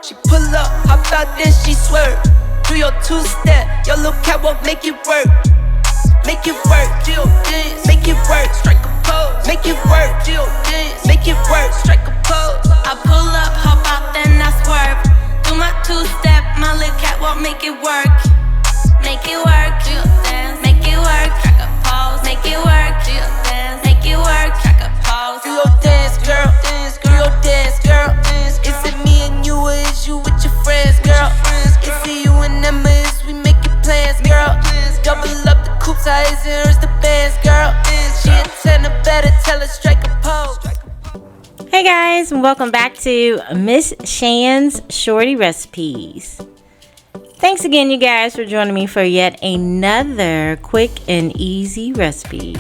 She pull up, hop out, then she swerve. Do your two-step, your little catwalk, make it work. Make it work, Jill dance, make it work, strike a pose. Make it work, Jill dance, make it work, strike a pose. I pull up, hop out, then I swerve. Do my two-step, my little catwalk, make it work. Make it work, Jill dance, make it work, strike a pose. Make it work, Jill dance, make it work, strike a pose. Do your dance, girl, do your dance, girl. Is it me and you, or is you with your friends, girl? Is it you and them, or is we making plans, girl? Double up the coupe size and hers the bands, girl. She a 10 or better, tell her strike a pose. Hey guys, and welcome back to Miss Shan's Shorty Recipes. Thanks again, you guys, for joining me for yet another quick and easy recipe.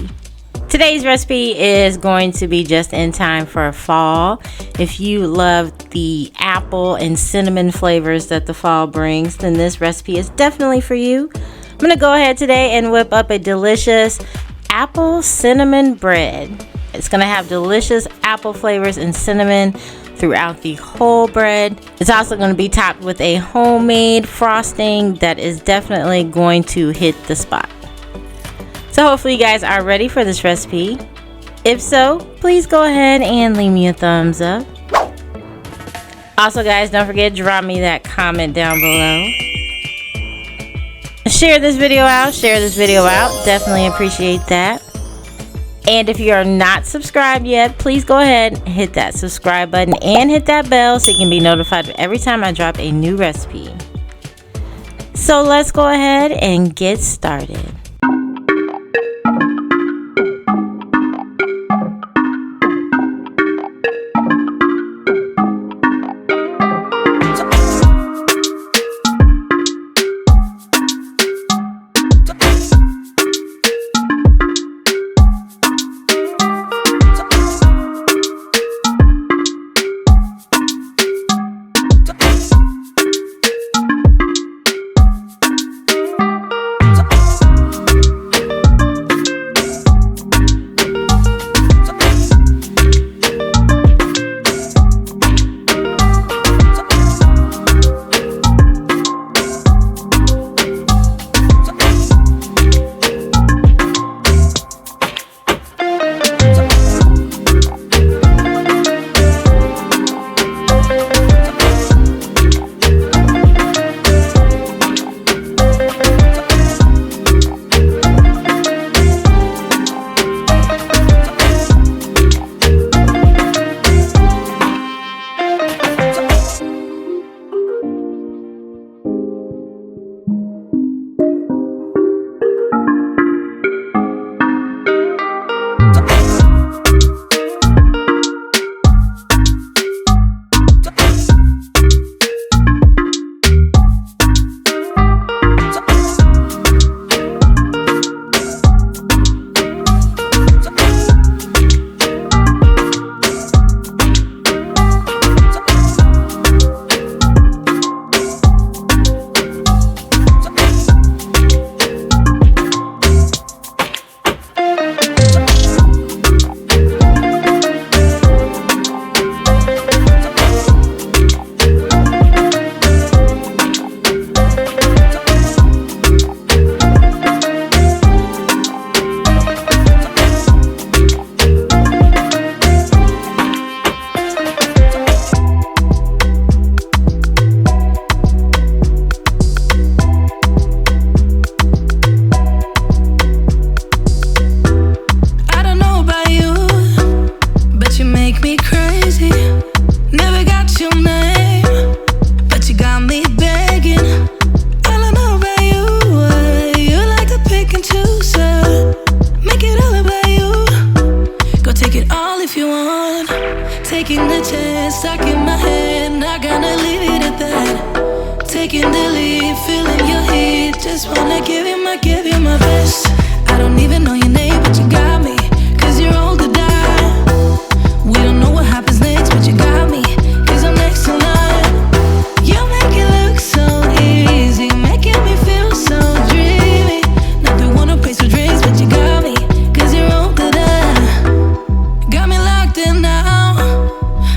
Today's recipe is going to be just in time for fall. If you love the apple and cinnamon flavors that the fall brings, then this recipe is definitely for you. I'm going to go ahead today and whip up a delicious apple cinnamon bread. It's going to have delicious apple flavors and cinnamon throughout the whole bread. It's also going to be topped with a homemade frosting that is definitely going to hit the spot. So hopefully you guys are ready for this recipe. If so, please go ahead and leave me a thumbs up. Also guys, don't forget to drop me that comment down below. Share this video out, definitely appreciate that. And if you are not subscribed yet, please go ahead and hit that subscribe button and hit that bell so you can be notified every time I drop a new recipe. So let's go ahead and get started.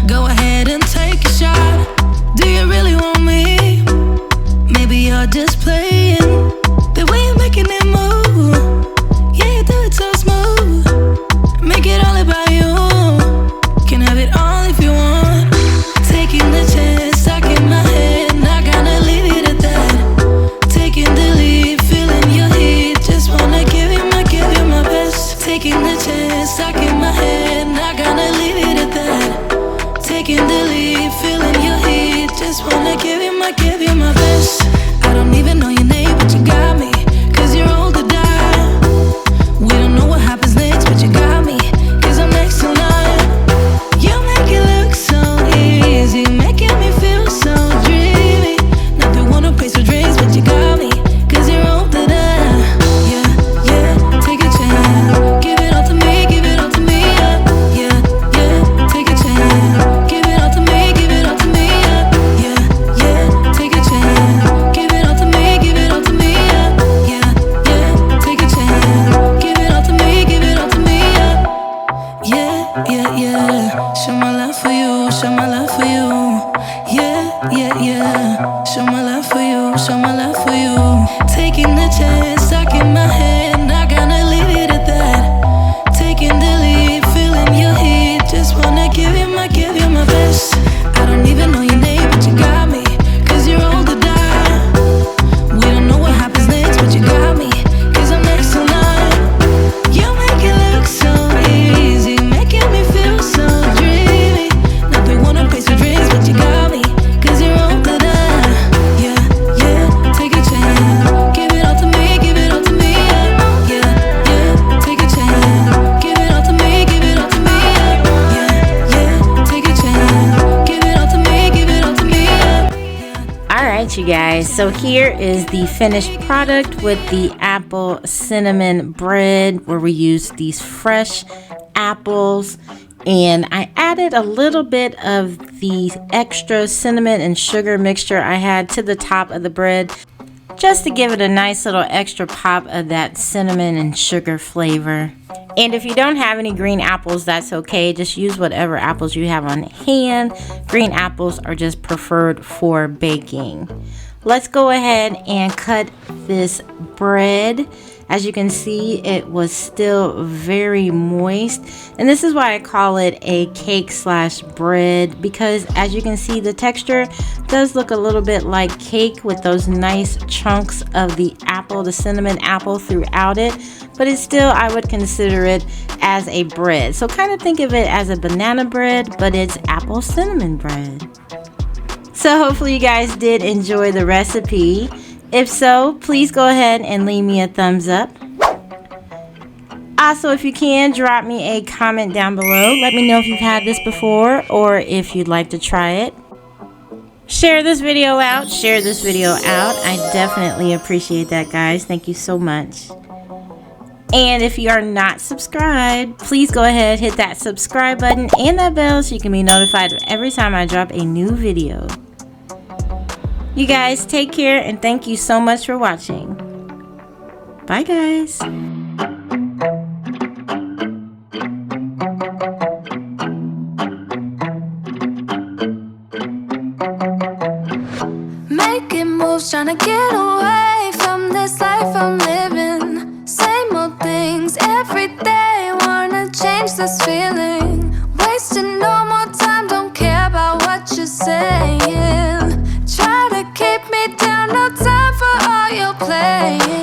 Go ahead and take a shot. Do you really want yeah, yeah. Show my love for you, show my love for you. Yeah, yeah, yeah. Show my love for you, show my love for you. Taking the chance, stuck in my head, not gonna leave it at that. Taking the lead, feeling your heat. Just wanna give you my best. I don't even know your name, but you got me. 'Cause you're old to die. We don't know what happens next, but you got me. 'Cause I'm next in line. You make it look so easy, making me feel so dreamy. Not the one to place your dreams, but you got me. 'Cause you're old to die. Yeah, yeah, take a chance. Give it all to me, give it all to me. Yeah, yeah, take a chance. Give it all to me, give it all to me. Yeah, yeah, take a chance. Give it all to me, give it all to me. Alright, you guys, so here is the finished product with the apple cinnamon bread, where we use these fresh apples, and I added a little bit of the extra cinnamon and sugar mixture I had to the top of the bread, just to give it a nice little extra pop of that cinnamon and sugar flavor. And if you don't have any green apples, that's okay. Just use whatever apples you have on hand. Green apples are just preferred for baking. Let's go ahead and cut this bread. As you can see, it was still very moist, and this is why I call it a cake slash bread, because as you can see, the texture does look a little bit like cake with those nice chunks of the apple, the cinnamon apple throughout it, but it's still, I would consider it as a bread. So kind of think of it as a banana bread, but it's apple cinnamon bread. So hopefully you guys did enjoy the recipe. If so, please go ahead and leave me a thumbs up. Also, if you can, drop me a comment down below. Let me know if you've had this before or if you'd like to try it. Share this video out. Share this video out. I definitely appreciate that, guys. Thank you so much. And if you are not subscribed, please go ahead, hit that subscribe button and that bell so you can be notified of every time I drop a new video. You guys take care, and thank you so much for watching. Bye, guys. Making moves, trying to get away from this life I'm living. Same old things every day, wanna change this feeling. Wasting no more time, don't care about what you're saying. Try to keep me down, no time for all your playing.